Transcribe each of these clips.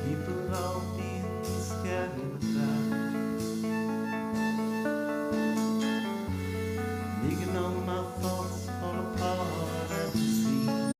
People all being scattered about, making all my thoughts fall apart at the seams.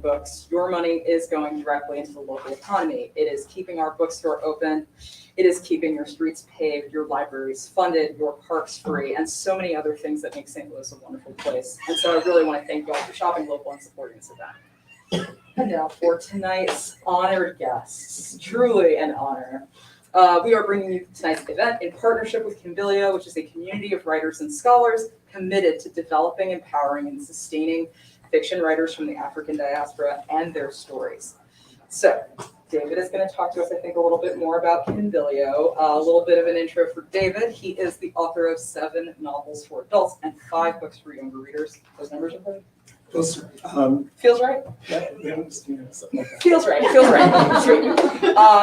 books, your money is going directly into the local economy. It is keeping our bookstore open. It is keeping your streets paved, your libraries funded, your parks free, and so many other things that make St. Louis a wonderful place. And so I really want to thank you all for shopping local and supporting this event. And now for tonight's honored guests, truly an honor. We are bringing you tonight's event in partnership with Kimbilio, which is a community of writers and scholars committed to developing, empowering, and sustaining fiction writers from the African diaspora and their stories. So, David is going to talk to us, I think, a little bit more about Kimbilio. A little bit of an intro for David. He is the author of 7 novels for adults and 5 books for younger readers. Those numbers are right? Feels Feels right? yeah, Feels right. Sweet.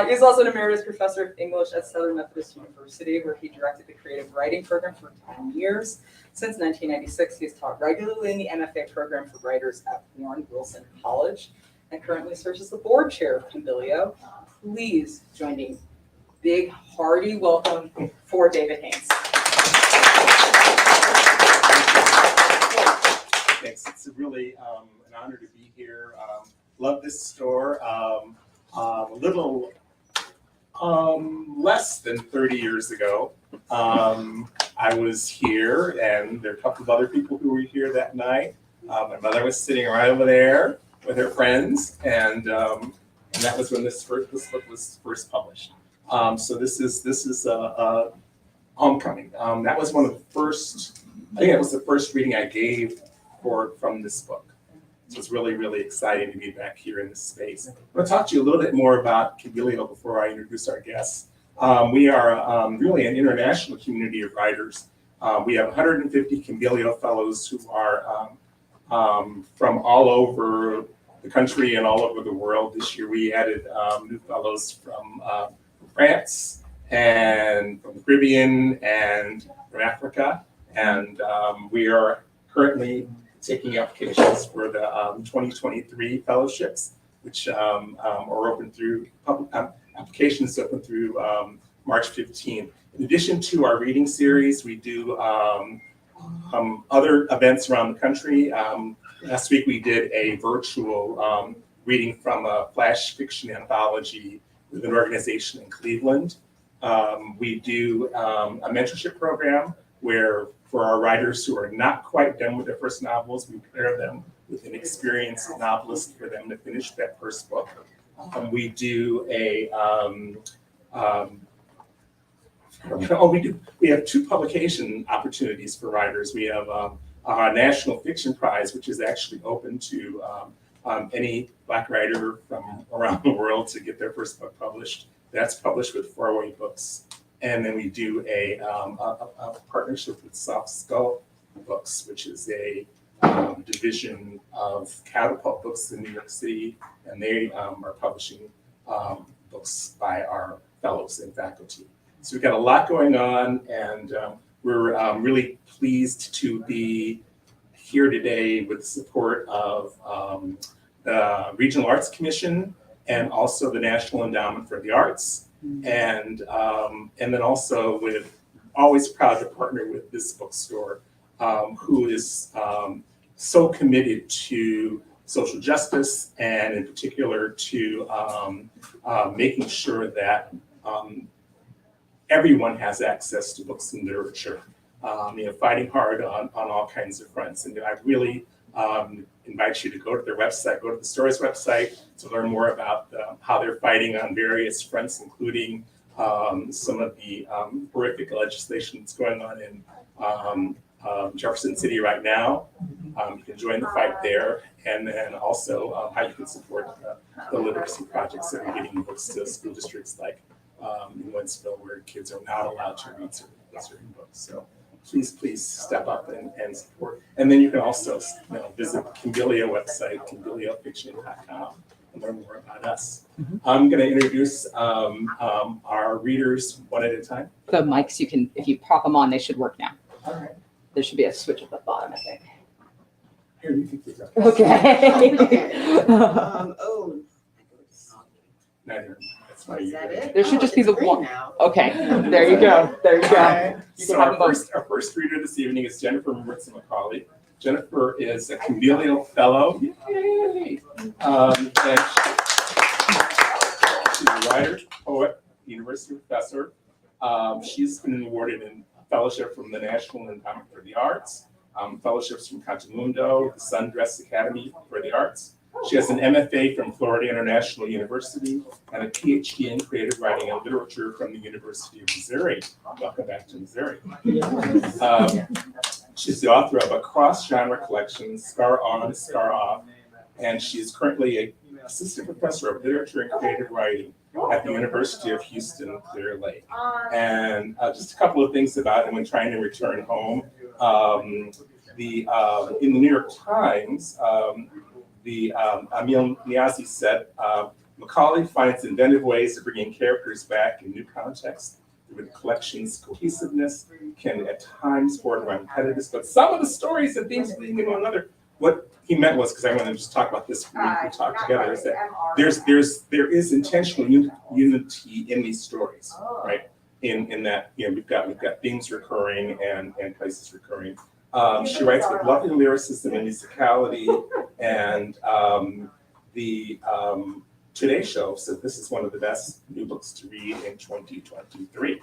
He's also an emeritus professor of English at Southern Methodist University, where he directed the creative writing program for 10 years. Since 1996, he has taught regularly in the MFA program for writers at Warren Wilson College and currently serves as the board chair of Kimbilio. Please join me. Big, hearty welcome for David Haynes. Thanks. It's really an honor to be here. Love this store. A little less than 30 years ago, I was here, and there are a couple of other people who were here that night. My mother was sitting right over there with her friends, and that was when this book was first published. So this is a homecoming. That was one of the first. I think it was the first reading I gave from this book. So it's really, really exciting to be back here in this space. I'm going to talk to you a little bit more about Kimbilio before I introduce our guests. We are really an international community of writers. We have 150 Kimbilio fellows who are from all over the country and all over the world. This year we added new fellows from France and from the Caribbean and from Africa. And we are currently taking applications for the 2023 fellowships, which are open through applications open through March 15th. In addition to our reading series, we do other events around the country. Last week we did a virtual reading from a flash fiction anthology with an organization in Cleveland. We do a mentorship program where for our writers who are not quite done with their first novels, we pair them with an experienced novelist for them to finish that first book. We do we have 2 publication opportunities for writers. We have our National Fiction Prize, which is actually open to any Black writer from around the world to get their first book published. That's published with 408 Books. And then we do a partnership with Soft Skull Books, which is a division of Catapult Books in New York City, and they are publishing books by our fellows and faculty. So we've got a lot going on, and we're really pleased to be here today with the support of the Regional Arts Commission and also the National Endowment for the Arts. And then also with always proud to partner with this bookstore, who is so committed to social justice and in particular to making sure that everyone has access to books and literature. Fighting hard on all kinds of fronts. And I really invite you to go to their website, go to the store's website to learn more about how they're fighting on various fronts, including some of the horrific legislation that's going on in Jefferson City right now. You can join the fight there, and then also how you can support the literacy projects that are getting books to school districts like in Wentzville, where kids are not allowed to read certain books. So please step up and support. And then you can also visit Kimbilio website, kimbiliofiction.com, and learn more about us. I'm going to introduce our readers one at a time. The mics, you can, if you pop them on, they should work now. All right. There should be a switch at the bottom, I think. Here, you can keep that. Okay. Oh. Neither. That's why Is you. that it? There should just be it's the green one. now. Okay, there you go. There you go. Alright. You So can have our them both. first reader this evening is Jennifer Maritza McCauley. Jennifer is a Kimbilio Fellow. Yay! And she's a writer, poet, university professor. She's been awarded a fellowship from the National Endowment for the Arts, fellowships from CantoMundo, the Sundress Academy for the Arts, She has an MFA from Florida International University and a PhD in creative writing and literature from the University of Missouri. Welcome back to Missouri. She's the author of a cross-genre collection, Scar On, Scar Off, and she's currently an assistant professor of literature and creative writing at the University of Houston, Clear Lake. And just a couple of things about him when trying to return home. In the New York Times, Emil Niazi said, Macaulay finds inventive ways of bringing characters back in new contexts. The collection's cohesiveness can at times border on repetitiveness, but some of the stories and themes leading into one another. What he meant was, because I want to just talk about this when we talk together, is that there is intentional unity in these stories, right? In that, we've got themes recurring and places recurring. She writes with lovely lyricism and musicality, and the Today Show said this is one of the best new books to read in 2023.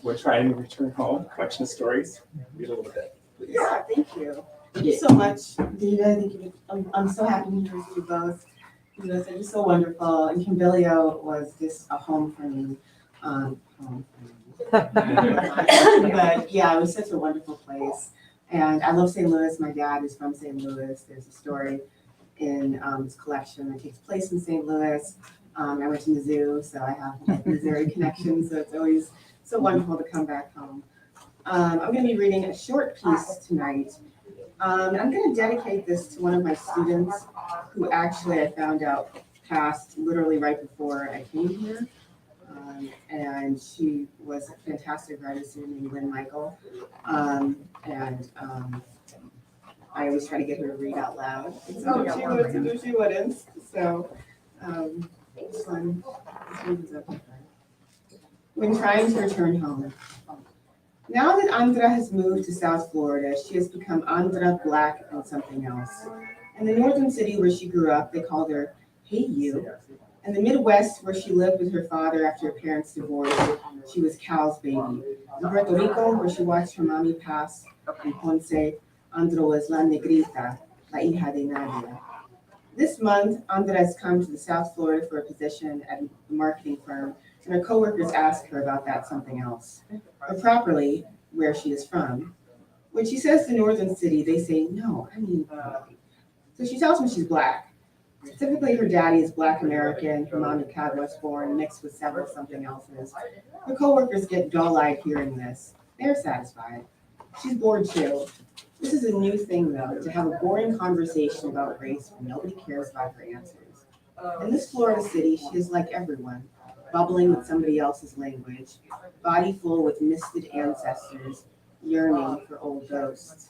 We're trying to return home, collection of stories. Read a little bit, please. Yeah, thank you. Thank you so much, David. I'm so happy to hear you both. It was so wonderful, and Kimbilio was just a home for me. But yeah, it was such a wonderful place. And I love St. Louis. My dad is from St. Louis. There's a story in this collection that takes place in St. Louis. I went to Mizzou, so I have Missouri connections. So it's always so wonderful to come back home. I'm going to be reading a short piece tonight. And I'm going to dedicate this to one of my students who actually I found out passed literally right before I came here. And she was a fantastic writer named Lynn Michael. I always try to get her to read out loud. So she wouldn't. So this one is up. When trying to return home. Now that Andra has moved to South Florida, she has become Andra Black and something else. In the northern city where she grew up, they called her Hey You. In the Midwest, where she lived with her father after her parents divorced, she was Cal's baby. In Puerto Rico, where she watched her mommy pass, in Ponce, Andra was La Negrita, la hija de Nadia. This month, Andra has come to the South Florida for a position at a marketing firm, and her coworkers ask her about that something else, or properly, where she is from. When she says the northern city, they say, no, I mean, so she tells them she's Black. Typically, her daddy is Black American, her mommy West born, mixed with several something else's. Her coworkers get dull-eyed hearing this. They're satisfied. She's bored too. This is a new thing, though, to have a boring conversation about race when nobody cares about her answers. In this Florida city, she is like everyone, bubbling with somebody else's language, body full with misted ancestors, yearning for old ghosts.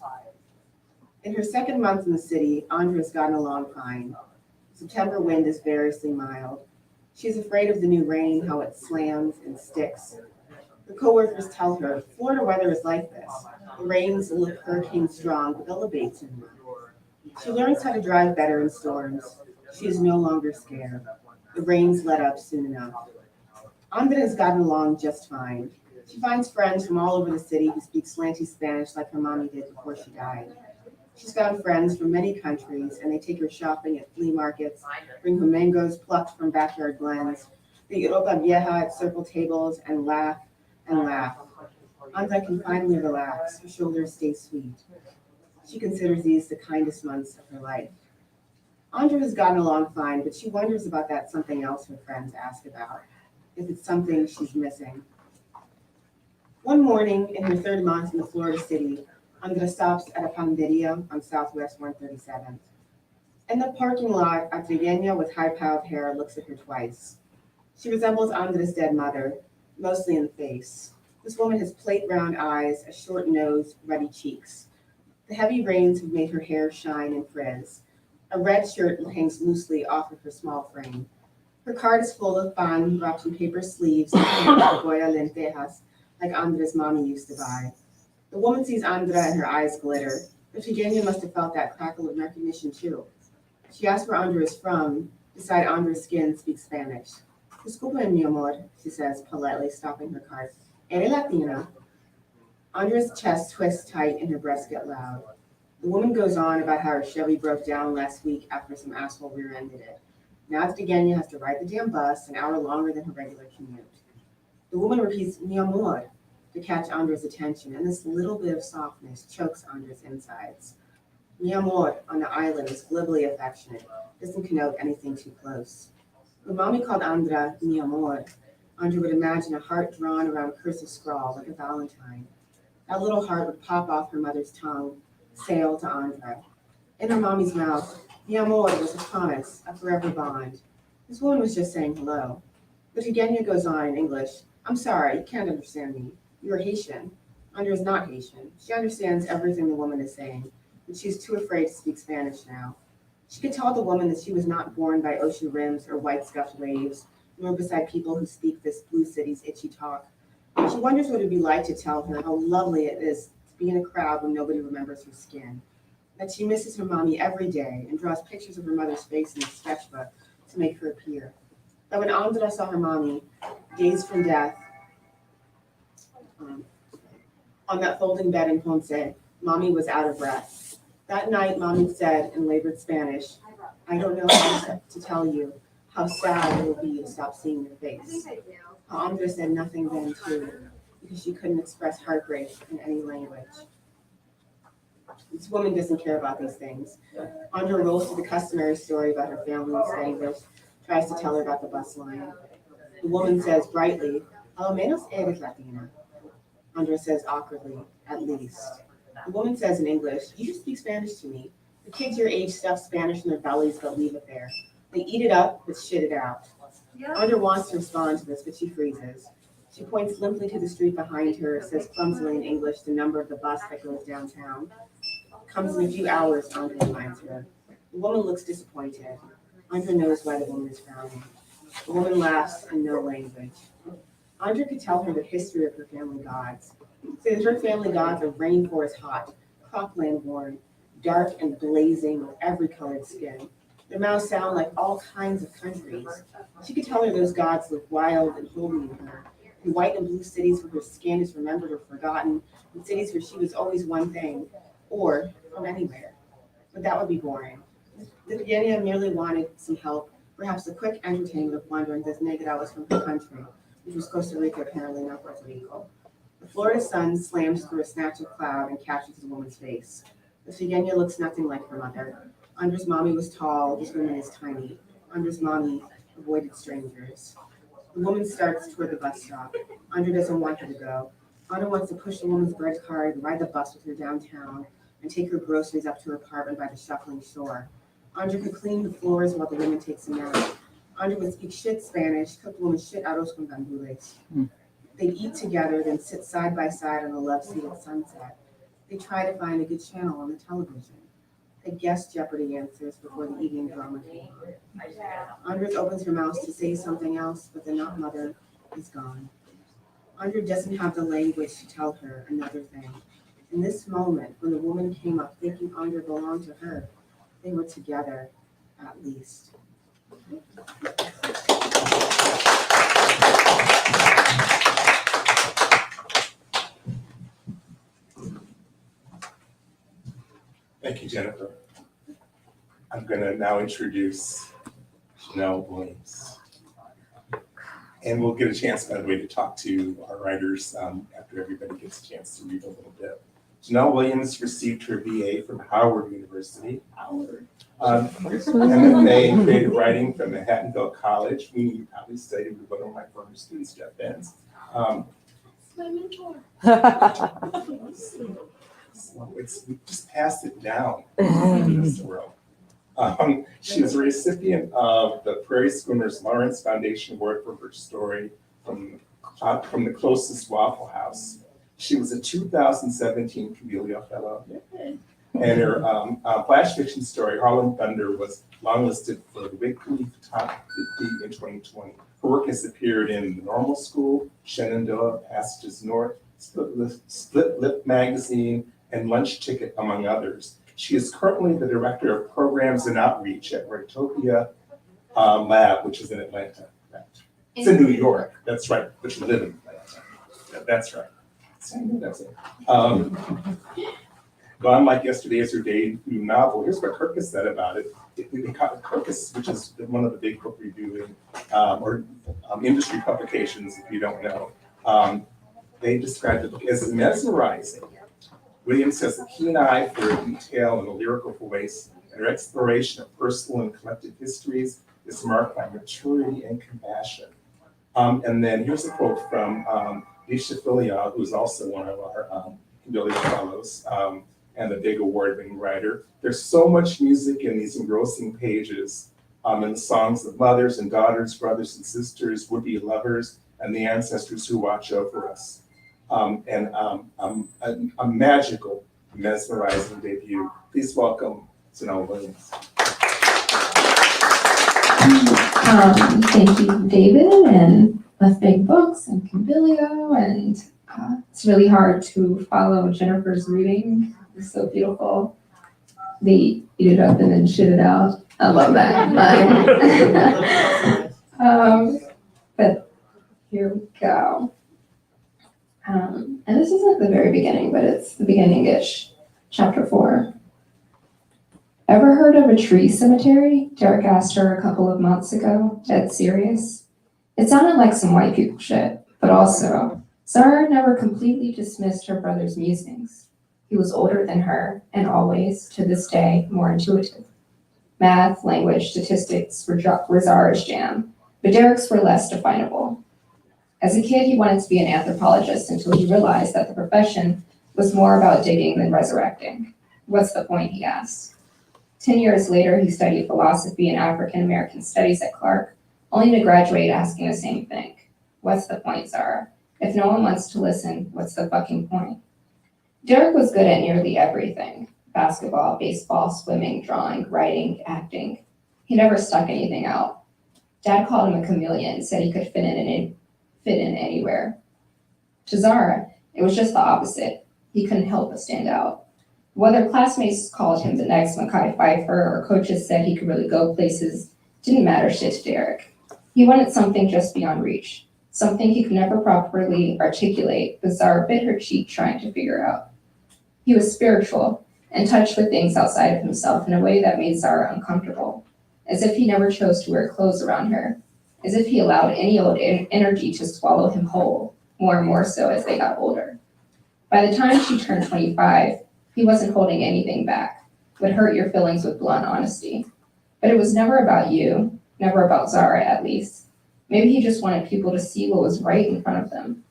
In her second month in the city, Andra's gotten along fine. September wind is variously mild. She's afraid of the new rain, how it slams and sticks. The coworkers tell her, Florida weather is like this. The rains look hurricane strong, but they'll abate soon. She learns how to drive better in storms. She is no longer scared. The rains let up soon enough. Andra has gotten along just fine. She finds friends from all over the city who speak slanty Spanish like her mommy did before she died. She's found friends from many countries, and they take her shopping at flea markets, bring her mangoes plucked from backyard glens. They eat ropa vieja at circle tables and laugh and laugh. Andra can finally relax. Her shoulders stay sweet. She considers these the kindest months of her life. Andra has gotten along fine, but she wonders about that something else her friends ask about, if it's something she's missing. One morning, in her third month in the Florida city, Andra stops at a panaderia on Southwest 137th. In the parking lot, a trigueña with high-piled hair looks at her twice. She resembles Andra's dead mother, mostly in the face. This woman has plate-round eyes, a short nose, ruddy cheeks. The heavy rains have made her hair shine and frizz. A red shirt hangs loosely off of her small frame. Her card is full of pan wrapped in paper sleeves and cebolla lentejas, like Andra's mommy used to buy. The woman sees Andra and her eyes glitter. The trigueña must have felt that crackle of recognition too. She asks where Andra is from. Beside Andra's skin speaks Spanish. Disculpe, mi amor, she says, politely stopping her cart. Eres Latina? Andra's chest twists tight and her breasts get loud. The woman goes on about how her Chevy broke down last week after some asshole rear-ended it. Now Evgenia has to ride the damn bus an hour longer than her regular commute. The woman repeats, mi amor, to catch Andre's attention, and this little bit of softness chokes Andre's insides. Mi amor on the island is glibly affectionate, doesn't connote anything too close. When mommy called Andra mi amor, Andra would imagine a heart drawn around a cursive scrawl like a valentine. That little heart would pop off her mother's tongue, sail to Andra. In her mommy's mouth, mi amor was a promise, a forever bond. This woman was just saying hello. But Eugenia goes on in English, I'm sorry, you can't understand me. You're Haitian. Andra is not Haitian. She understands everything the woman is saying, but she's too afraid to speak Spanish now. She could tell the woman that she was not born by ocean rims or white scuffed waves, nor beside people who speak this blue city's itchy talk. She wonders what it would be like to tell her how lovely it is to be in a crowd when nobody remembers her skin, that she misses her mommy every day and draws pictures of her mother's face in a sketchbook to make her appear. That when Andra saw her mommy, days from death, on that folding bed in Ponce, mommy was out of breath. That night, mommy said in labored Spanish, I don't know how to tell you how sad it will be to stop seeing your face. Andra said nothing then too, because she couldn't express heartbreak in any language. This woman doesn't care about these things. Andra rolls through the customary story about her family in Spanglish, tries to tell her about the bus line. The woman says brightly, a lo menos eres Latina. Andra says awkwardly, at least. The woman says in English, you should speak Spanish to me. The kids your age stuff Spanish in their bellies but leave it there. They eat it up but shit it out. Andra wants to respond to this, but she freezes. She points limply to the street behind her, says clumsily in English the number of the bus that goes downtown. Comes in a few hours, Andra reminds her. The woman looks disappointed. Andra knows why the woman is frowning. The woman laughs in no language. Andra could tell her the history of her family gods. Say that her family gods are rainforest hot, cropland worn, dark and blazing with every colored skin. Their mouths sound like all kinds of countries. She could tell her those gods look wild and holy in her, in white and blue cities where her skin is remembered or forgotten, in cities where she was always one thing, or from anywhere. But that would be boring. The Eugenia merely wanted some help, perhaps a quick entertainment of wondering that Negra was from her country, which was Costa Rica, apparently not Puerto Rico. The Florida sun slams through a snatch of cloud and catches the woman's face. The Eugenia looks nothing like her mother. Andra's mommy was tall, this woman is tiny. Andra's mommy avoided strangers. The woman starts toward the bus stop. Andra doesn't want her to go. Andra wants to push the woman's bread cart and ride the bus with her downtown and take her groceries up to her apartment by the shuffling shore. Andra could clean the floors while the woman takes a nap. Andra would speak shit Spanish, cook the woman shit arroz con gandules. They'd eat together, then sit side by side on the love seat at sunset. They'd try to find a good channel on the television. They'd guess Jeopardy answers before the evening drama came on. Andra opens her mouth to say something else, but the not mother is gone. Andra doesn't have the language to tell her another thing. In this moment, when the woman came up thinking Andra belonged to her, they were together, at least. Thank you, Jennifer. I'm going to now introduce Janelle Williams. And we'll get a chance, by the way, to talk to our writers after everybody gets a chance to read a little bit. Janelle Williams received her BA from Howard University. MFA in creative writing from Manhattanville College. We probably studied with one of my former students, Jeff Benz. My mentor. We just passed it down in this world. She is a recipient of the Prairie Schooners Lawrence Foundation Award for her story from the Closest Waffle House. She was a 2017 Kimbilio Fellow. And her flash fiction story, Harlem Thunder, was longlisted for the Weekly Top 50 in 2020. Her work has appeared in The Normal School, Shenandoah, Passages North, Split Lip Magazine, and Lunch Ticket, among others. She is currently the Director of Programs and Outreach at Rectopia Lab, which is in Atlanta. Correct? It's in New York, that's right, but you live in Atlanta. Yeah, that's right. So I knew that's it. Gone Like Yesterday is her debut novel. Here's what Kirkus said about it. Kirkus, which is one of the big book reviewing industry publications, if you don't know, they described the book as mesmerizing. Williams has a keen eye for detail and a lyrical voice, and her exploration of personal and collective histories is marked by maturity and compassion. And then here's a quote from Nisha Filia, who's also one of our Kimbilio fellows, and a big award-winning writer. There's so much music in these engrossing pages, and the songs of mothers and daughters, brothers and sisters, would-be lovers, and the ancestors who watch over us. A magical, mesmerizing debut. Please welcome Janelle Williams. Thank you, David, and Left Big Books and Kimbilio, and it's really hard to follow Jennifer's reading. It's so beautiful. They eat it up and then shit it out. I love that. But here we go. And this isn't the very beginning, but it's the beginning-ish, chapter 4. Ever heard of a tree cemetery? Derek asked her a couple of months ago, dead serious. It sounded like some white people shit, but also, Zara never completely dismissed her brother's musings. He was older than her, and always, to this day, more intuitive. Math, language, statistics were Zara's jam, but Derek's were less definable. As a kid, he wanted to be an anthropologist until he realized that the profession was more about digging than resurrecting. What's the point, he asked. 10 years later, he studied philosophy and African American studies at Clark, only to graduate asking the same thing. What's the point, Zara? If no one wants to listen, what's the fucking point? Derek was good at nearly everything. Basketball, baseball, swimming, drawing, writing, acting. He never stuck anything out. Dad called him a chameleon and said he could fit in anywhere. To Zara, it was just the opposite. He couldn't help but stand out. Whether classmates called him the next Mackay Pfeiffer or coaches said he could really go places didn't matter shit to Derek. He wanted something just beyond reach, something he could never properly articulate, but Zara bit her cheek trying to figure out. He was spiritual, in touch with things outside of himself in a way that made Zara uncomfortable, as if he never chose to wear clothes around her, as if he allowed any old energy to swallow him whole, more and more so as they got older. By the time she turned 25, he wasn't holding anything back, would hurt your feelings with blunt honesty. But it was never about you, never about Zara at least. Maybe he just wanted people to see what was right in front of them.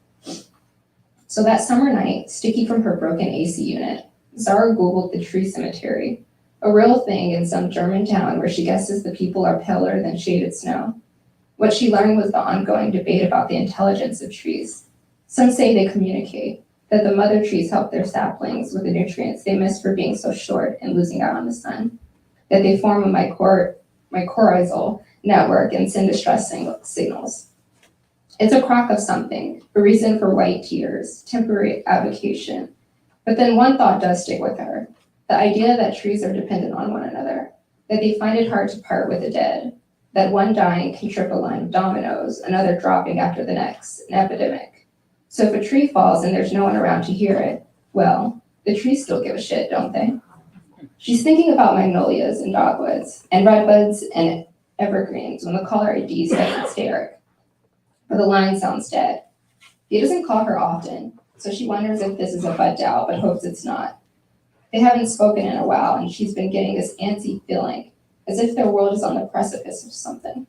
So that summer night, sticky from her broken AC unit, Zara Googled the tree cemetery, a real thing in some German town where she guesses the people are paler than shaded snow. What she learned was the ongoing debate about the intelligence of trees. Some say they communicate, that the mother trees help their saplings with the nutrients they miss for being so short and losing out on the sun, that they form a mycorrhizal network and send distress signals. It's a crock of something, a reason for white tears, temporary avocation. But then one thought does stick with her, the idea that trees are dependent on one another, that they find it hard to part with the dead, that one dying can trip a line of dominoes, another dropping after the next, an epidemic. So if a tree falls and there's no one around to hear it, well, the trees still give a shit, don't they? She's thinking about magnolias and dogwoods, and redbuds and evergreens when the caller ID says it's Derek. But the line sounds dead. He doesn't call her often, so she wonders if this is a bud doubt, but hopes it's not. They haven't spoken in a while, and she's been getting this antsy feeling, as if their world is on the precipice of something.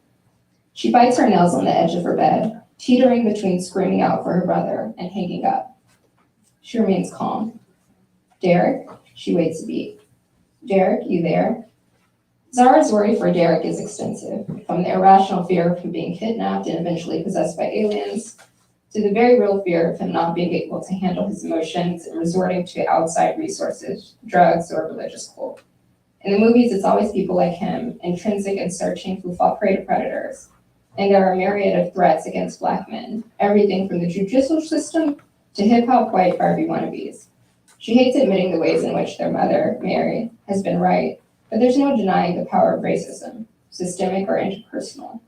She bites her nails on the edge of her bed, teetering between screaming out for her brother and hanging up. She remains calm. Derek? She waits a beat. Derek, you there? Zara's worry for Derek is extensive, from the irrational fear of him being kidnapped and eventually possessed by aliens, to the very real fear of him not being able to handle his emotions and resorting to outside resources, drugs, or a religious cult. In the movies, it's always people like him, intrinsic and searching, who fall prey to predators. And there are a myriad of threats against Black men, everything from the judicial system to hip-hop white Barbie wannabes. She hates admitting the ways in which their mother, Mary, has been right, but there's no denying the power of racism, systemic or interpersonal.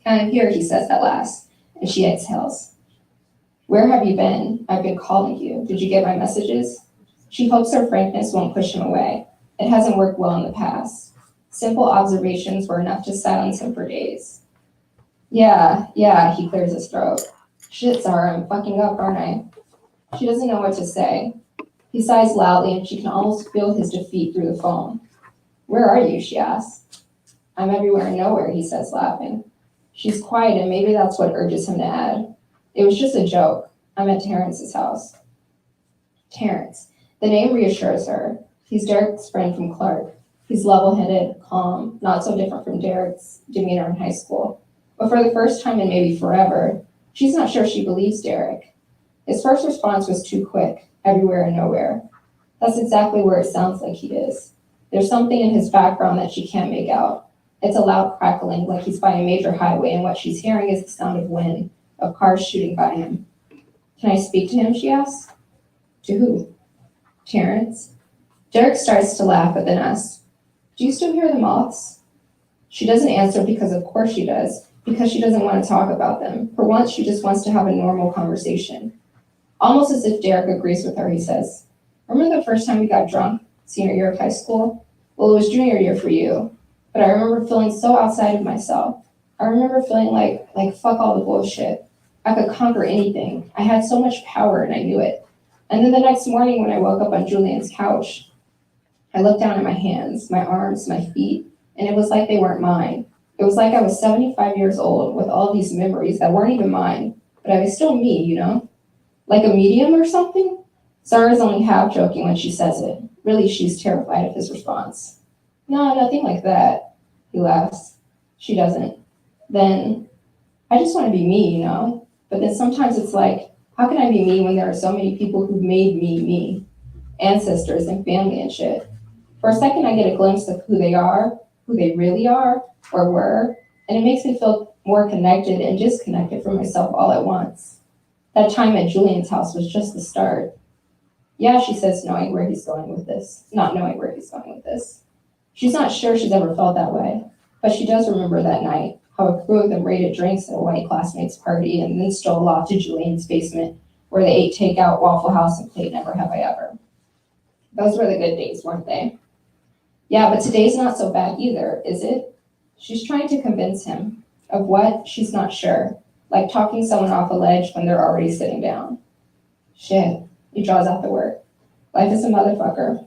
I'm here, he says at last, and she exhales. Where have you been? I've been calling you. Did you get my messages? She hopes her frankness won't push him away. It hasn't worked well in the past. Simple observations were enough to silence him for days. Yeah, he clears his throat. Shit, Zara, I'm fucking up, aren't I? She doesn't know what to say. He sighs loudly and she can almost feel his defeat through the phone. Where are you, she asks. I'm everywhere and nowhere, he says, laughing. She's quiet and maybe that's what urges him to add. It was just a joke. I'm at Terrence's house. Terrence. The name reassures her. He's Derek's friend from Clark. He's level-headed, calm, not so different from Derek's demeanor in high school. But for the first time in maybe forever, she's not sure she believes Derek. His first response was too quick, everywhere and nowhere. That's exactly where it sounds like he is. There's something in his background that she can't make out. It's a loud crackling, like he's by a major highway, and what she's hearing is the sound of wind, of cars shooting by him. Can I speak to him, she asks. To who? Terrence. Derek starts to laugh, but then asks, do you still hear the moths? She doesn't answer because of course she does, because she doesn't want to talk about them. For once, she just wants to have a normal conversation. Almost as if Derek agrees with her, he says, remember the first time we got drunk, senior year of high school? Well, it was junior year for you, but I remember feeling so outside of myself. I remember feeling like fuck all the bullshit. I could conquer anything. I had so much power and I knew it. And then the next morning when I woke up on Julian's couch, I looked down at my hands, my arms, my feet, and it was like they weren't mine. It was like I was 75 years old with all these memories that weren't even mine, but I was still me, you know? Like a medium or something? Zara's only half joking when she says it. Really, she's terrified of his response. No, nothing like that, he laughs. She doesn't. Then, I just want to be me, you know? But then sometimes it's like, how can I be me when there are so many people who've made me me? Ancestors and family and shit. For a second, I get a glimpse of who they are, who they really are, or were, and it makes me feel more connected and disconnected from myself all at once. That time at Julian's house was just the start. Yeah, she says, not knowing where he's going with this. She's not sure she's ever felt that way, but she does remember that night, how a crew of them raided drinks at a white classmates' party and then stole off to Julian's basement, where they ate takeout, Waffle House, and played Never Have I Ever. Those were the good days, weren't they? Yeah, but today's not so bad either, is it? She's trying to convince him. Of what? She's not sure. Like talking someone off a ledge when they're already sitting down. Shit, he draws out the word. Life is a motherfucker.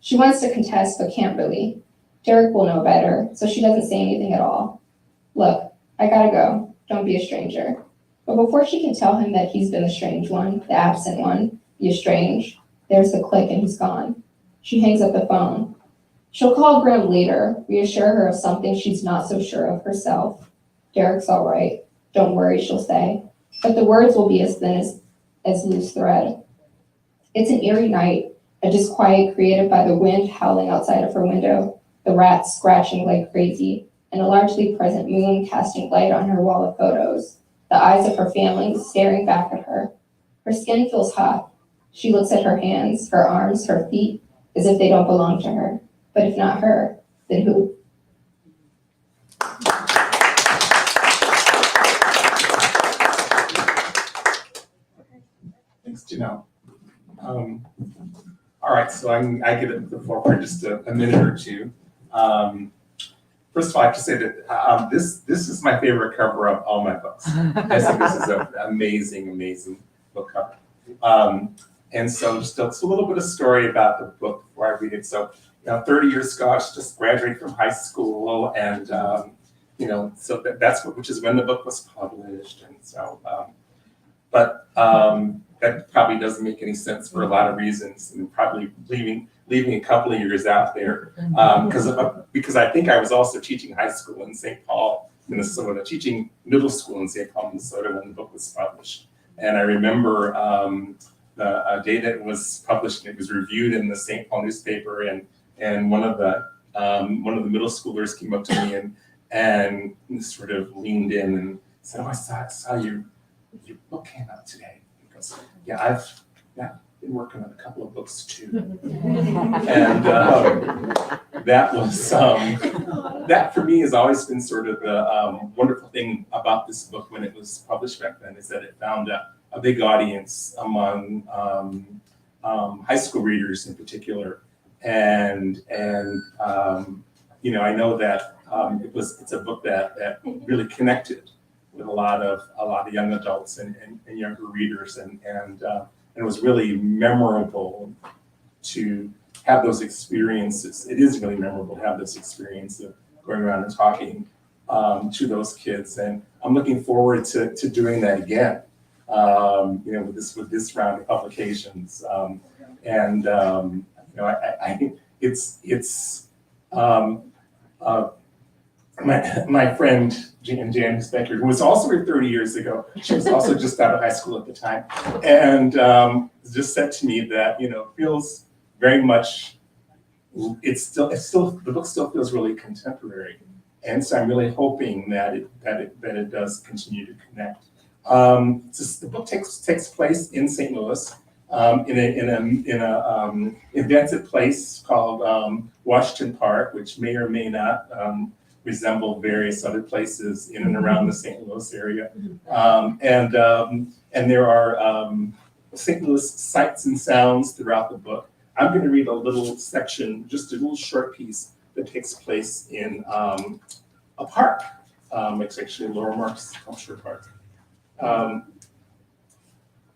She wants to contest, but can't really. Derek will know better, so she doesn't say anything at all. Look, I gotta go. Don't be a stranger. But before she can tell him that he's been the strange one, the absent one, the estranged, there's the click and he's gone. She hangs up the phone. She'll call Graham later, reassure her of something she's not so sure of herself. Derek's all right. Don't worry, she'll say. But the words will be as thin as loose thread. It's an eerie night, a disquiet created by the wind howling outside of her window, the rats scratching like crazy, and a largely present moon casting light on her wall of photos, the eyes of her family staring back at her. Her skin feels hot. She looks at her hands, her arms, her feet, as if they don't belong to her. But if not her, then who? Thanks, Janelle. All right, so I get the floor for just a minute or two. First of all, I have to say that this is my favorite cover of all my books. I think this is an amazing book cover. And so just a little bit of story about the book before I read it. So, 30 years Scotch, just graduated from high school, and so which is when the book was published, and so, that probably doesn't make any sense for a lot of reasons, and probably leaving a couple of years out there, because I think I was also teaching high school in St. Paul, Minnesota, teaching middle school in St. Paul, Minnesota when the book was published, and I remember the day that it was published, and it was reviewed in the St. Paul newspaper, and one of the middle schoolers came up to me and sort of leaned in and said, "Oh, I saw your book came out today." He goes, "Yeah, I've been working on a couple of books too." And that for me has always been sort of the wonderful thing about this book when it was published back then, is that it found a big audience among high school readers in particular. And you know, I know that it's a book that really connected with a lot of young adults and younger readers, and it was really memorable to have those experiences. It is really memorable to have this experience of going around and talking to those kids, and I'm looking forward to doing that again. You know, with this round of publications, you know, I think it's my friend Janice Becker, who was also here 30 years ago. She was also just out of high school at the time, and just said to me that, you know, feels very much. It's still the book still feels really contemporary, and so I'm really hoping that it does continue to connect. The book takes place in St. Louis, in a invented place called Washington Park, which may or may not resemble various other places in and around the St. Louis area. And there are St. Louis sights and sounds throughout the book. I'm going to read a little section, just a little short piece that takes place in a park. It's actually Laurel Marks Sculpture Park.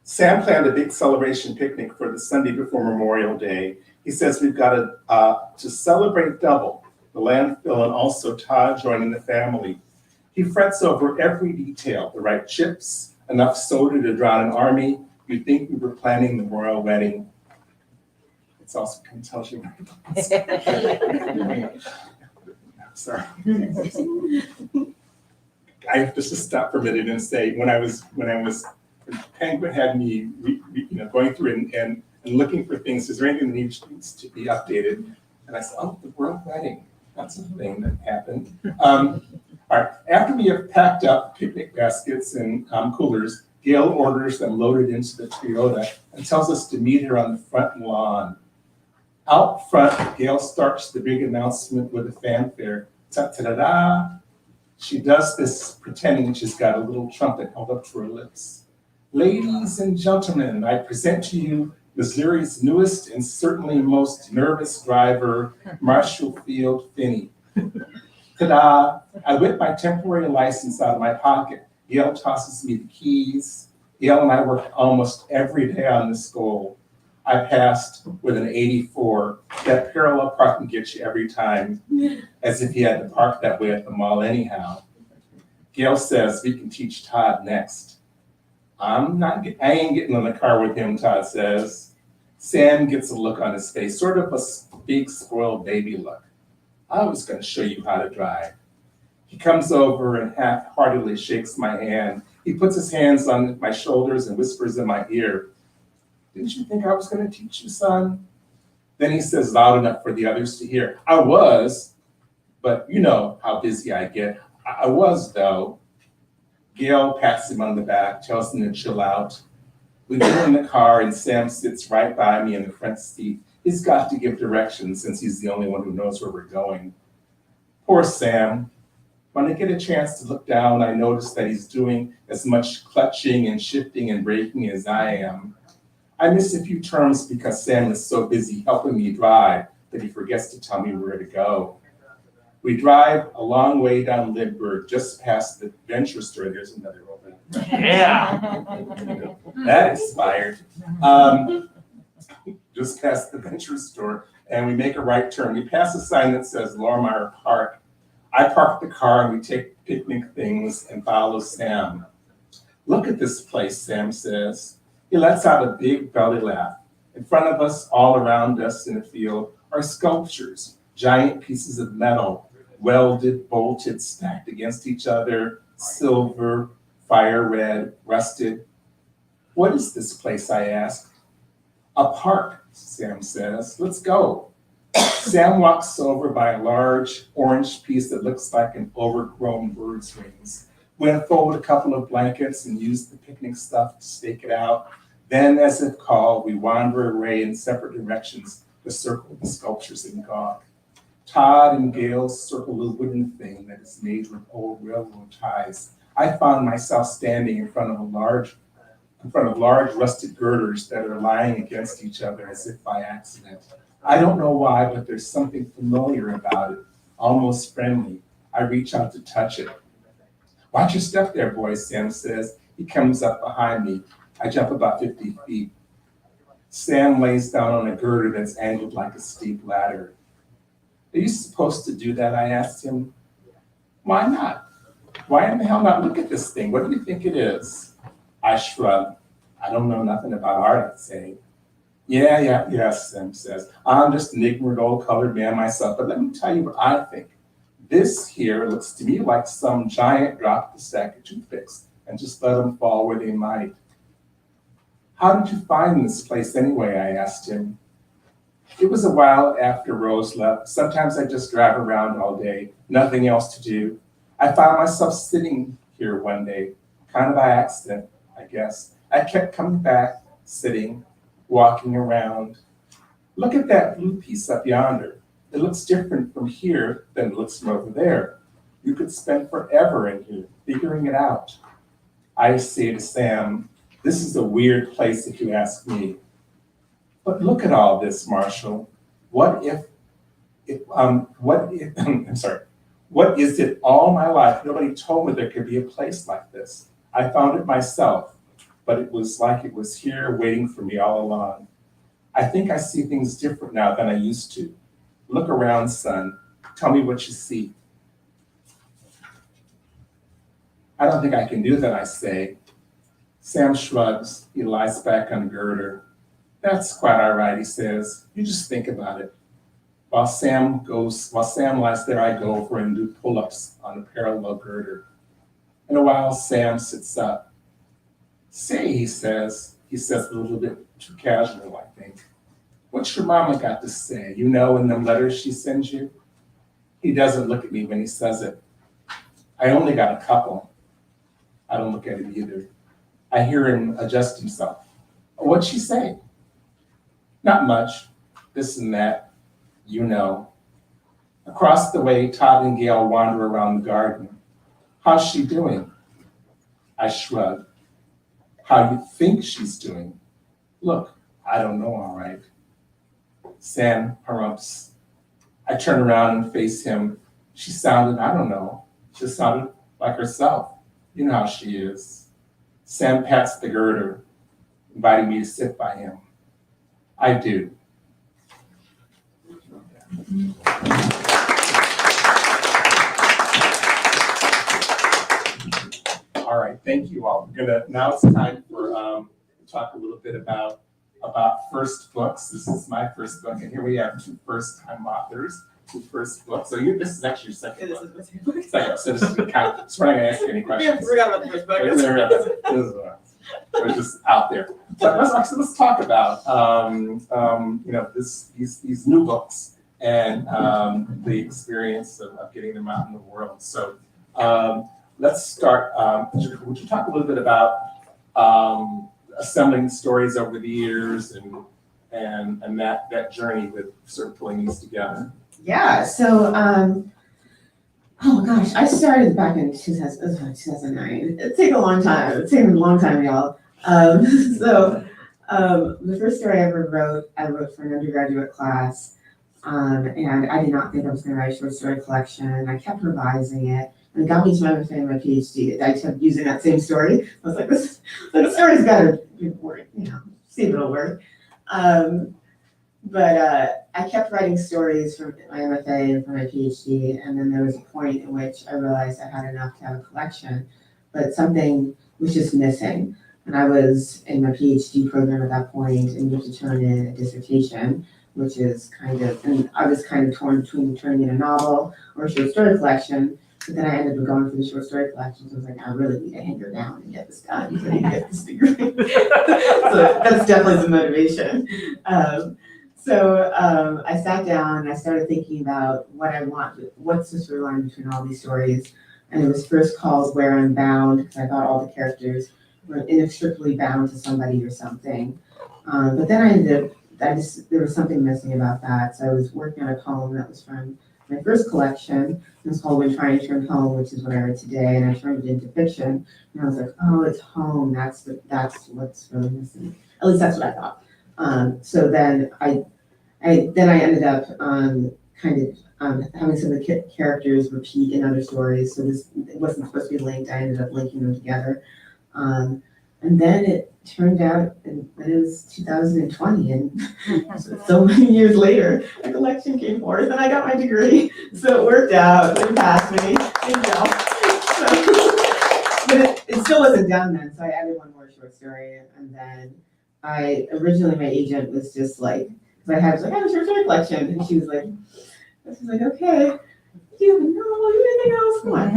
Sam planned a big celebration picnic for the Sunday before Memorial Day. He says we've got to celebrate double, the landfill and also Todd joining the family. He frets over every detail, the right chips, enough soda to drown an army. You'd think we were planning the royal wedding. It's also kind of tells you. Sorry. I have to just stop for a minute and say, when Penguin had me, going through and looking for things, is there anything that needs to be updated? And I said, oh, the royal wedding. That's a thing that happened. All right. After we have packed up picnic baskets and coolers, Gail orders them loaded into the Toyota and tells us to meet her on the front lawn. Out front, Gail starts the big announcement with a fanfare. Ta-ta-da-da. She does this pretending she's got a little trumpet held up to her lips. Ladies and gentlemen, I present to you Missouri's newest and certainly most nervous driver, Marshall Field Finney. Ta-da! I whip my temporary license out of my pocket. Gail tosses me the keys. Gail and I worked almost every day on this goal. I passed with an 84. That parallel parking gets you every time, as if he had to park that way at the mall anyhow. Gail says we can teach Todd next. I ain't getting in the car with him, Todd says. Sam gets a look on his face, sort of a big spoiled baby look. I was going to show you how to drive. He comes over and half-heartedly shakes my hand. He puts his hands on my shoulders and whispers in my ear, didn't you think I was going to teach you, son? Then he says loud enough for the others to hear, I was, but you know how busy I get. I was, though. Gail pats him on the back, tells him to chill out. We get in the car and Sam sits right by me in the front seat. He's got to give directions since he's the only one who knows where we're going. Poor Sam. When I get a chance to look down, I notice that he's doing as much clutching and shifting and braking as I am. I miss a few turns because Sam is so busy helping me drive that he forgets to tell me where to go. We drive a long way down Lindbergh, just past the Venture Store. There's another open. Yeah. That inspired. Just past the Venture Store, and we make a right turn. We pass a sign that says Lormeyer Park. I park the car and we take picnic things and follow Sam. Look at this place, Sam says. He lets out a big belly laugh. In front of us, all around us in the field, are sculptures, giant pieces of metal, welded, bolted, stacked against each other, silver, fire red, rusted. What is this place, I ask? A park, Sam says. Let's go. Sam walks over by a large orange piece that looks like an overgrown bird's wings. We unfold a couple of blankets and use the picnic stuff to stake it out. Then, as if called, we wander away in separate directions to circle the sculptures and gawk. Todd and Gail circle a wooden thing that is made with old railroad ties. I found myself standing in front of a large in front of large rusted girders that are lying against each other as if by accident. I don't know why, but there's something familiar about it, almost friendly. I reach out to touch it. Watch your step there, boy, Sam says. He comes up behind me. I jump about 50 feet. Sam lays down on a girder that's angled like a steep ladder. Are you supposed to do that? I asked him. Why not? Why in the hell not look at this thing? What do you think it is? I shrug. I don't know nothing about art, I say. Yeah, Sam says. I'm just an ignorant old colored man myself, but let me tell you what I think. This here looks to me like some giant dropped a stack of toothpicks and just let them fall where they might. How did you find this place anyway? I asked him. It was a while after Rose left. Sometimes I just drive around all day, nothing else to do. I found myself sitting here one day, kind of by accident, I guess. I kept coming back, sitting, walking around. Look at that blue piece up yonder. It looks different from here than it looks from over there. You could spend forever in here figuring it out. I say to Sam, this is a weird place if you ask me. But look at all this, Marshall. What is it all my life? Nobody told me there could be a place like this. I found it myself, but it was like it was here waiting for me all along. I think I see things different now than I used to. Look around, son. Tell me what you see. I don't think I can do that, I say. Sam shrugs. He lies back on the girder. That's quite all right, he says. You just think about it. While Sam lies there, I go over and do pull-ups on a parallel girder. In a while, Sam sits up. Say, he says a little bit too casual, I think. What's your mama got to say? You know, in them letters she sends you? He doesn't look at me when he says it. I only got a couple. I don't look at it either. I hear him adjust himself. What'd she say? Not much. This and that. You know. Across the way, Todd and Gail wander around the garden. How's she doing? I shrug. How you think she's doing? Look, I don't know, all right. Sam harumphs. I turn around and face him. She sounded, I don't know, she sounded like herself. You know how she is. Sam pats the girder, inviting me to sit by him. I do. All right, thank you all. Now it's time for to talk a little bit about first books. This is my first book, and here we have two first-time authors, two first books. So this is actually your second book. Second, so this is kind of, so we're not gonna ask you any questions. Yeah, forgot about the first book. We're just out there. But let's talk about these new books and the experience of getting them out in the world. So let's start. Would you talk a little bit about assembling stories over the years and that journey with sort of pulling these together? Yeah, so, oh gosh, I started back in 2009. It took a long time. It's taken a long time, y'all. The first story I ever wrote, I wrote for an undergraduate class. And I did not think I was going to write a short story collection. I kept revising it. And it got me to my PhD. I kept using that same story. I was like, this story's got to work, see if it'll work. But I kept writing stories for my MFA and for my PhD, and then there was a point in which I realized I had enough to have a collection, but something was just missing. And I was in my PhD program at that point, and you have to turn in a dissertation, which is and I was kind of torn between turning in a novel or a short story collection. But then I ended up going for the short story collection. So I was like, I really need to hanker down and get this done so I can get this degree. So that's definitely the motivation. I sat down and I started thinking about what I want, what's the storyline between all these stories. And it was first called Where I'm Bound, because I thought all the characters were inextricably bound to somebody or something. But then I ended up, there was something missing about that. So I was working on a poem that was from my first collection. It was called When Trying to Turn Home, which is what I read today, and I turned it into fiction. And I was like, oh, it's home. That's what's really missing. At least that's what I thought. So then I ended up having some of the characters repeat in other stories. So it wasn't supposed to be linked. I ended up linking them together. And then it turned out, and it was 2020, and so many years later, a collection came forth, and I got my degree. So it worked out. They passed me. Thank you. But it still wasn't done then, so I added one more short story, and then originally my agent was just like, because I was like, I have a short story collection, and she was like, okay. Do you have anything else? Come on.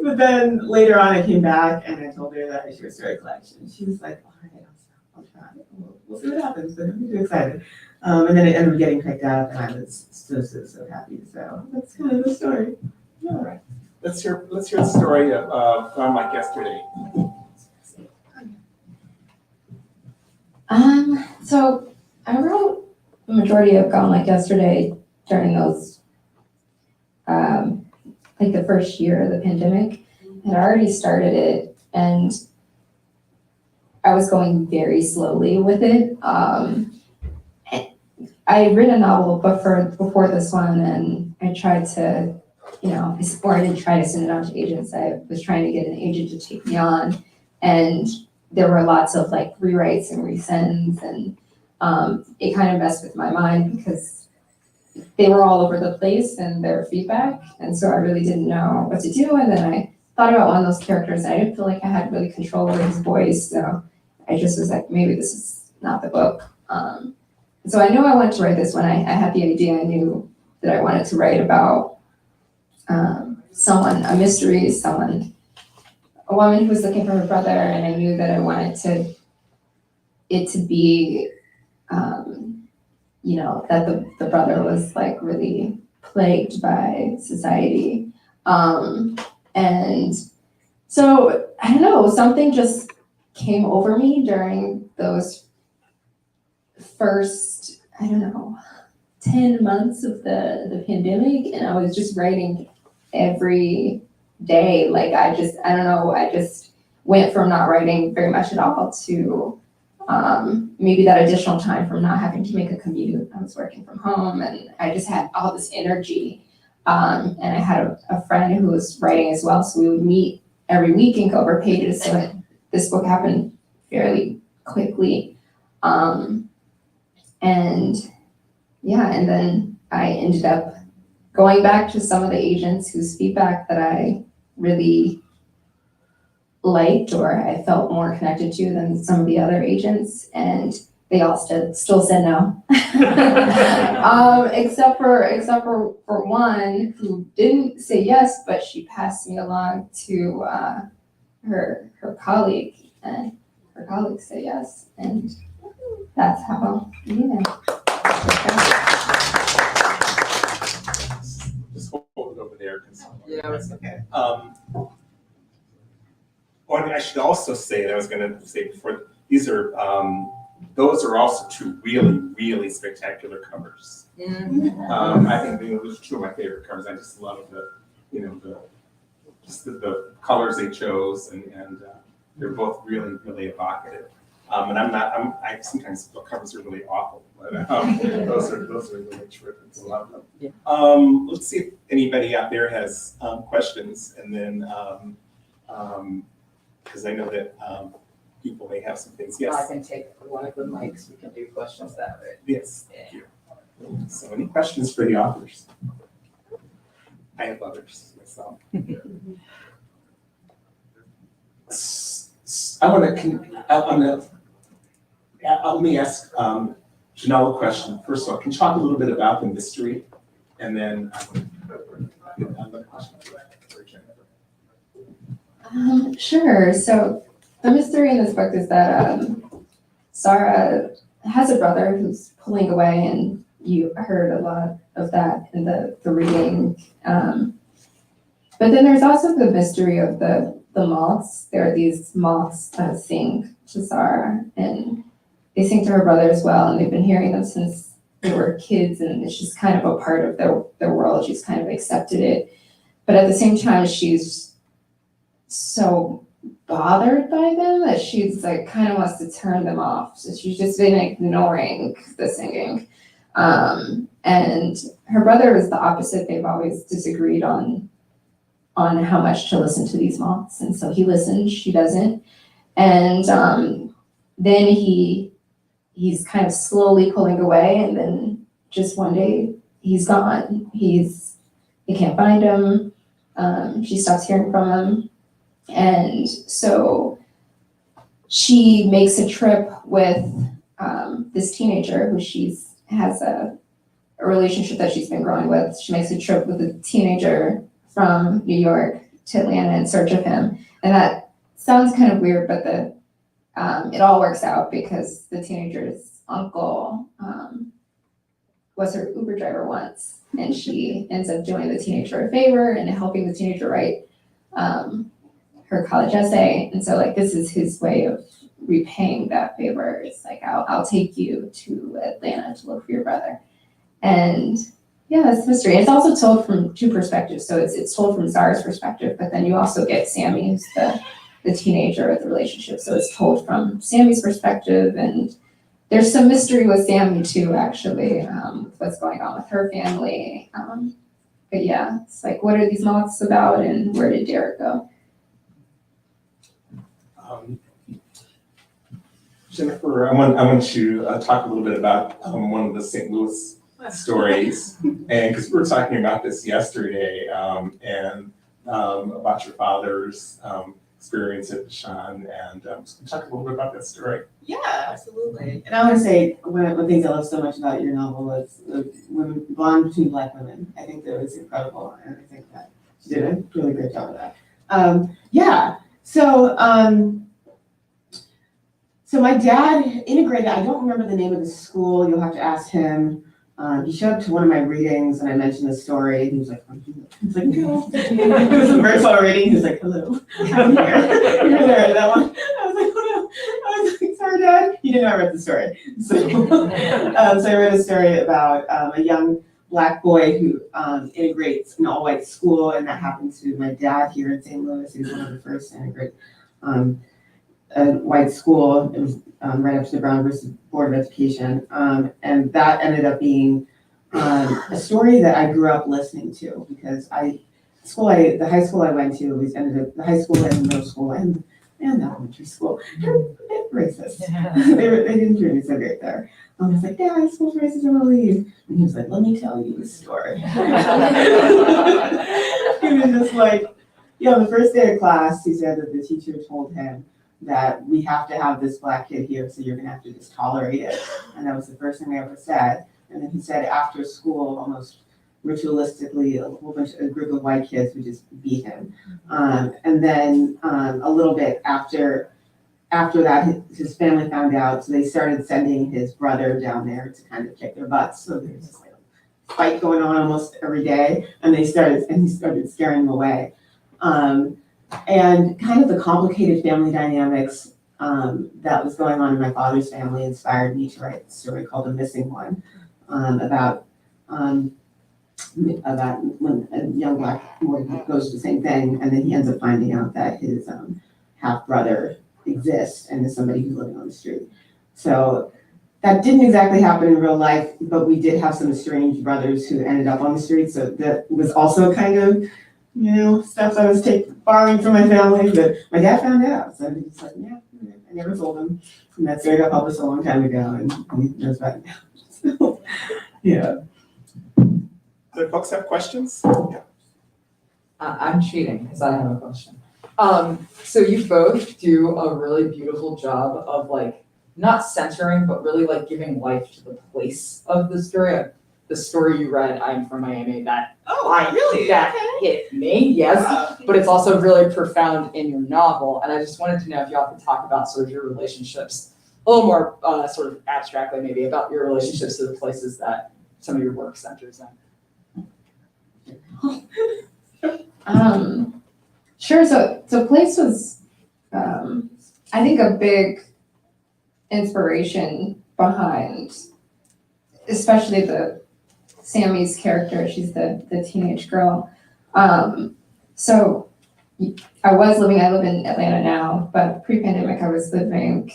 But then later on, I came back and I told her that I had a short story collection. She was like, all right, I'll try. We'll see what happens. But I'm too excited. And then it ended up getting picked up, and I was so happy. So that's kind of the story. All right. Let's hear the story of Gone Like Yesterday. So I wrote the majority of Gone Like Yesterday during those, like the first year of the pandemic. I'd already started it, and I was going very slowly with it. I had written a novel before this one, and I tried to, or I didn't try to send it on to agents. I was trying to get an agent to take me on, and there were lots of like rewrites and resends, and it kind of messed with my mind because they were all over the place in their feedback, and so I really didn't know what to do. And then I thought about one of those characters, and I didn't feel like I had really control over his voice, so I just was like, maybe this is not the book. So I knew I wanted to write this when I had the idea. I knew that I wanted to write about someone, a mystery, a woman who was looking for her brother, and I knew that I wanted it to be, that the brother was like really plagued by society. And so, I don't know, something just came over me during those first, 10 months of the pandemic, and I was just writing every day. Like I just went from not writing very much at all to maybe that additional time from not having to make a commute. I was working from home, and I just had all this energy. And I had a friend who was writing as well, so we would meet every week and go over pages. So this book happened fairly quickly. And then I ended up going back to some of the agents whose feedback that I really liked or I felt more connected to than some of the other agents, and they all still said no. Except for one who didn't say yes, but she passed me along to her colleague, and her colleague said yes, and that's how Just hold it over there. 'Cause, Yeah, it's okay. I should also say, and I was going to say before, those are also two really, really spectacular covers. I think those are two of my favorite covers. I just love the colors they chose, and they're both really, really evocative. And I sometimes the covers are really awful, but those are really terrific. I love them. Yeah. Let's see if anybody out there has questions, and then because I know that people may have some things. Yes. I can take one of the mics. We can do questions that way. Yes. Thank you. So, any questions for the authors? I have others myself. Let me ask Janelle a question. First of all, can you talk a little bit about the mystery, and then another question for Jennifer. Sure. So the mystery in this book is that Sarah has a brother who's pulling away, and you heard a lot of that in the reading. But then there's also the mystery of the moths. There are these moths that sing to Sarah, and they sing to her brother as well, and they've been hearing them since there were kids and it's just kind of a part of their world. She's kind of accepted it. But at the same time, she's so bothered by them that she's like kind of wants to turn them off. So she's just been ignoring the singing. And her brother is the opposite. They've always disagreed on how much to listen to these moths. And so he listens, she doesn't. And then he's kind of slowly pulling away, and then just one day he's gone. They can't find him. She stops hearing from him. And so she makes a trip with this teenager who has a relationship that she's been growing with. She makes a trip with a teenager from New York to Atlanta in search of him. And that sounds kind of weird, but it all works out because the teenager's uncle was her Uber driver once, and she ends up doing the teenager a favor and helping the teenager write her college essay. And so like this is his way of repaying that favor. It's like, I'll take you to Atlanta to look for your brother. And yeah, that's the mystery. It's also told from two perspectives. So it's told from Zara's perspective, but then you also get Sammy, who's the teenager with the relationship. So it's told from Sammy's perspective, and there's some mystery with Sammy too, actually, what's going on with her family. But yeah, it's like, what are these moths about, and where did Derek go? Jennifer, I want to talk a little bit about one of the St. Louis stories, and because we were talking about this yesterday, and about your father's experience at Sean, and can you talk a little bit about that story? Yeah, absolutely. And I want to say, one of the things I love so much about your novel was the women, bond between Black women. I think that was incredible, and I think that you did a really great job of that. Yeah, so my dad integrated, I don't remember the name of the school, you'll have to ask him. He showed up to one of my readings and I mentioned the story, and he was like, no. It was a very fun reading, he was like, hello, I'm here. You're there, that one. I was like, oh no. I was like, sorry, Dad. He didn't know I read the story. So I read a story about a young Black boy who integrates an all-white school, and that happened to my dad here in St. Louis. He was one of the first to integrate a white school. It was right up to the Brown versus Board of Education. And that ended up being a story that I grew up listening to, because the high school I went to the high school and middle school and elementary school, they're a bit racist. They didn't treat me so great there. I was like, yeah, high school's racist, I'm gonna leave. And he was like, let me tell you the story. He was just like, the first day of class, he said that the teacher told him that we have to have this Black kid here, so you're gonna have to just tolerate it. And that was the first thing I ever said. And then he said after school, almost ritualistically, a group of white kids would just beat him. And then a little bit after that, his family found out, so they started sending his brother down there to kind of kick their butts. So there's this like fight going on almost every day, and he started scaring them away. And kind of the complicated family dynamics that was going on in my father's family inspired me to write a story called The Missing One, about when a young Black boy goes through the same thing, and then he ends up finding out that his half-brother exists and is somebody who's living on the street. So that didn't exactly happen in real life, but we did have some estranged brothers who ended up on the street, so that was also kind of stuff I was borrowing from my family, but my dad found out. So he was like, yeah, I never told him. And that story got published a long time ago, and he knows about it now. So, yeah. Other folks have questions? Yeah. I'm cheating because I have a question. So you both do a really beautiful job of like, not centering, but really like giving life to the place of the story. The story you read, I'm from Miami, that Really? that hit me, yes, but it's also really profound in your novel. And I just wanted to know if y'all could talk about sort of your relationships a little more sort of abstractly, maybe about your relationships to the places that some of your work centers in. Sure. So Place was, I think, a big inspiration behind especially Sammy's character, she's the teenage girl. So I live in Atlanta now, but pre-pandemic I was living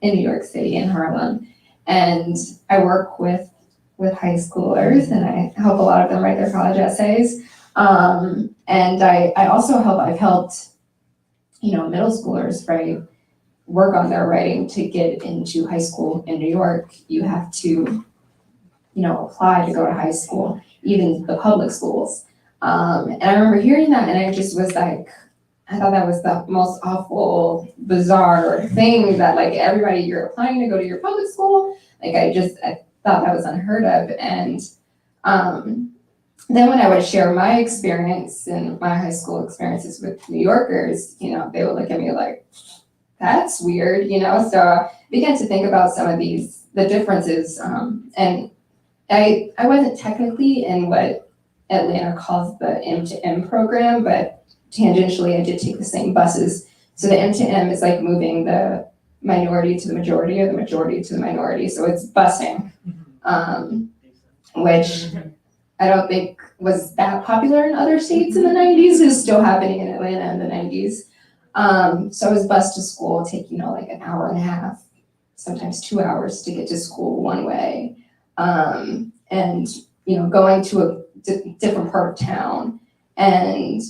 in New York City, in Harlem. And I work with high schoolers, and I help a lot of them write their college essays. And I've helped, middle schoolers, right, work on their writing. To get into high school in New York, you have to, apply to go to high school, even the public schools. And I remember hearing that, and I just was like, I thought that was the most awful, bizarre thing, that like everybody, you're applying to go to your public school. Like I thought that was unheard of. And then when I would share my experience and my high school experiences with New Yorkers, they would look at me like, that's weird, So I began to think about some of the differences. And I wasn't technically in what Atlanta calls the M2M program, but tangentially I did take the same buses. So the M2M is like moving the minority to the majority, or the majority to the minority. So it's busing, which I don't think was that popular in other states in the 90s. Is still happening in Atlanta in the 90s. So I was bused to school, taking, like an hour and a half, sometimes 2 hours to get to school one way. And, going to a different part of town. And,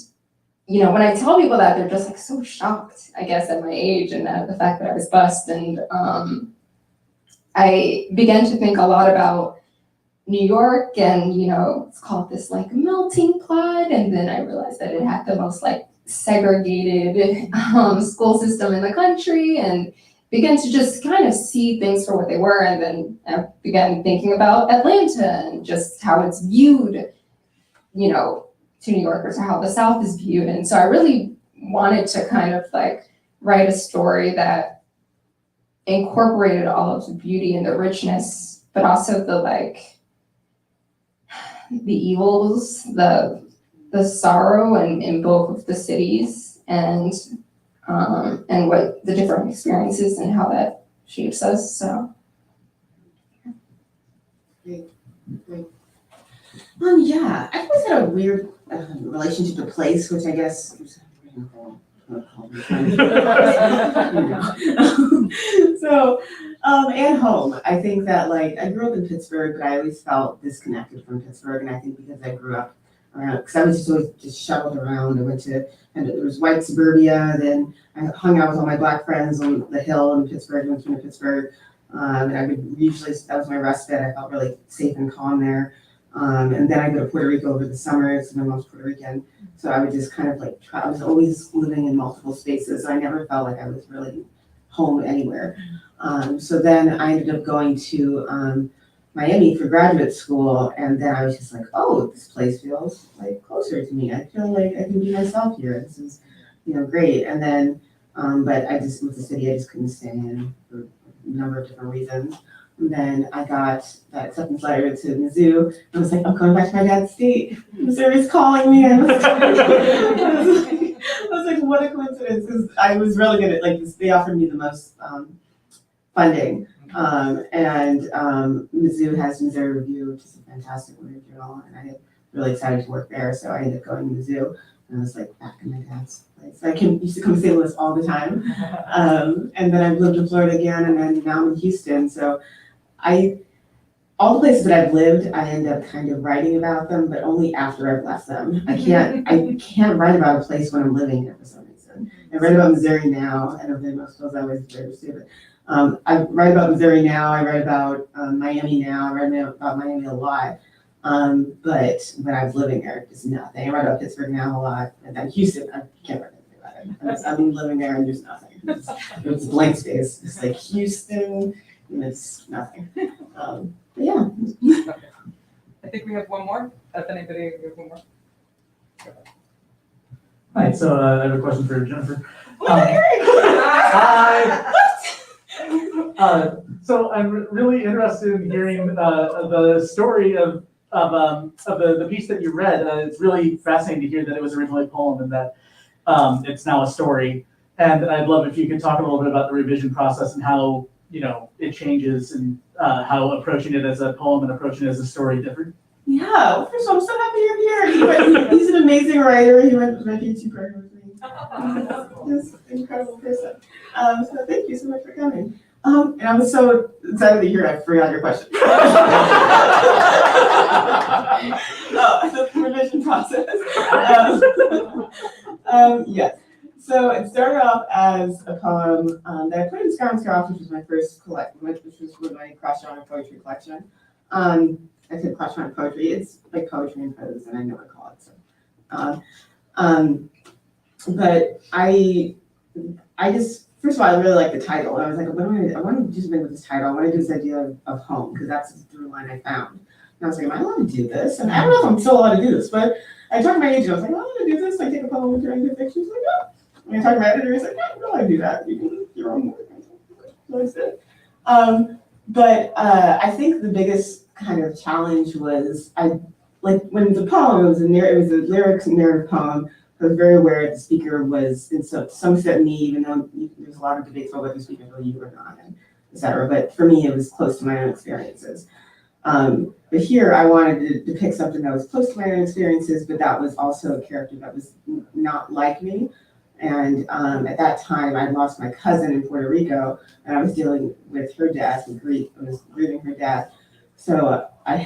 when I tell people that, they're just like so shocked, I guess, at my age and the fact that I was bused. And I began to think a lot about New York, and, it's called this like melting pot. And then I realized that it had the most like segregated school system in the country, and began to just kind of see things for what they were. And then I began thinking about Atlanta and just how it's viewed, to New Yorkers, or how the South is viewed. And so I really wanted to kind of like write a story that incorporated all of the beauty and the richness, but also the evils, the sorrow in both of the cities, and what the different experiences and how that shapes us. So Great. Yeah, I've always had a weird relationship to place, which I guess so, and home. I think that I grew up in Pittsburgh, but I always felt disconnected from Pittsburgh, and I think because I grew up around, because I was just always just shuttled around. I went to, and there was white suburbia, then I hung out with all my Black friends on the hill in Pittsburgh, went to Pittsburgh, and I would usually, that was my respite. I felt really safe and calm there. And then I go to Puerto Rico over the summer, so my mom's Puerto Rican. So I would just kind of I was always living in multiple spaces. I never felt like I was really home anywhere. So then I ended up going to Miami for graduate school, and then I was just like, oh, this place feels like closer to me. I feel like I can be myself here. This is, great. And then, but I just, with the city, I just couldn't stay in for a number of different reasons. And then I got that acceptance letter to Mizzou. I was like, I'm going back to my dad's state. Missouri's calling me. I was like, what a coincidence. Because I was really good at this. They offered me the most funding. And Mizzou has Missouri Review, which is a fantastic word journal. And I was really excited to work there. So I ended up going to Mizzou. And I was back in my dad's place. I used to come to St. Louis all the time. And then I've lived in Florida again, and then now I'm in Houston. So all the places that I've lived, I end up kind of writing about them, but only after I've left them. I can't write about a place when I'm living there for some reason. I write about Missouri now. I don't think most people always very stupid. I write about Missouri now. I write about Miami now. I write about Miami a lot. But when I was living there, just nothing. I write about Pittsburgh now a lot. And then Houston, I can't write anything about it. I'm living there and there's nothing. It's blank space. It's Houston. And it's nothing. But yeah. I think we have one more. If anybody, we have one more. Hi, so I have a question for Jennifer. So I'm really interested in hearing the story of the piece that you read. It's really fascinating to hear that it was originally a poem and that it's now a story. And I'd love if you could talk a little bit about the revision process and how it changes and how approaching it as a poem and approaching it as a story differed? Yeah, well, first of all, I'm so happy you're here. He's an amazing writer. He went to my PhD program with me. He's an incredible person. So thank you so much for coming. And I'm so excited to hear I forgot your question. The revision process. Yes. So it started off as a poem that I put in Scout and Scout, which was my first which was my cross-genre poetry collection. I said cross-genre poetry. It's like poetry and prose, and I know what I call it. So, but I just first of all, I really like the title. And I was like, I want to do something with this title. I want to do this idea of home because that's the through line I found. And I was like, am I allowed to do this? And I don't know if I'm still allowed to do this, but I talked to my agent. I was like, I want to do this. I take a poem and turn it into fiction. She's like, yeah. And I talked to my editor. He's like, yeah, you're allowed to do that. You can do your own work. So I said. But I think the biggest kind of challenge was when the poem, it was a lyrics and narrative poem. I was very aware that the speaker was, in some extent, me, even though there's a lot of debates about whether the speaker was you or not, and et cetera. But for me, it was close to my own experiences. But here, I wanted to depict something that was close to my own experiences, but that was also a character that was not like me. And at that time, I lost my cousin in Puerto Rico, and I was dealing with her death, and I was grieving her death. So I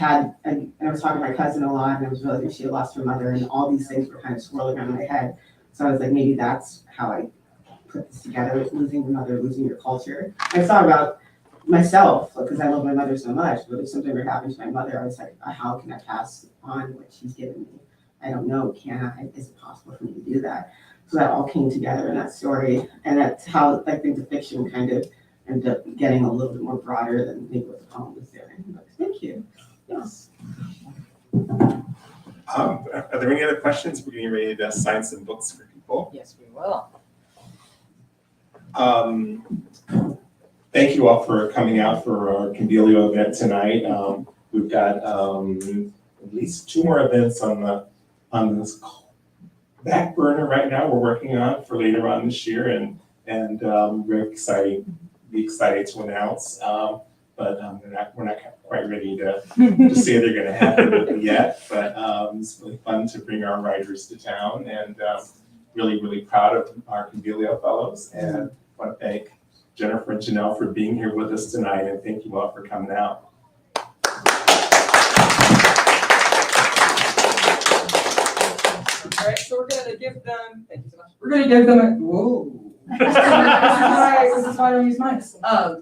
was talking to my cousin a lot, and I was realizing she had lost her mother, and all these things were kind of swirling around my head. So I was like, maybe that's how I put this together, losing your mother, losing your culture. I thought about myself, because I love my mother so much, but if something were happening to my mother, I was like, how can I pass on what she's given me? I don't know, can I? Is it possible for me to do that? So that all came together in that story, and that's how I think the fiction kind of ended up getting a little bit more broader than maybe what the poem was doing. But thank you. Yes. Are there any other questions? We're getting ready to sign some books for people. Yes, we will. Thank you all for coming out for our Kimbilio event tonight. We've got at least 2 more events on this back burner right now we're working on for later on this year, and very excited to announce. But we're not quite ready to say they're going to happen yet. But it's really fun to bring our writers to town, and really, really proud of our Kimbilio fellows. And I want to thank Jennifer and Janelle for being here with us tonight, and thank you all for coming out. All right, so we're gonna give them, thank you so much. We're gonna give them whoa. This is why I don't use mics.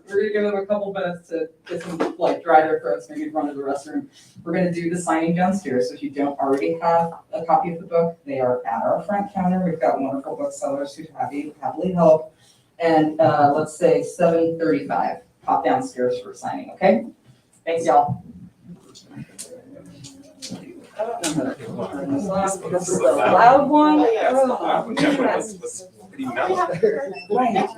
We're gonna give them a couple minutes to get some, dry their throats, maybe run to the restroom. We're gonna do the signing downstairs, so if you don't already have a copy of the book, they are at our front counter. We've got wonderful booksellers who happily help. And let's say 7:35, pop downstairs for signing, okay? Thanks, y'all. I don't know how to turn this off. This is the loud one. That was pretty mellow. Right.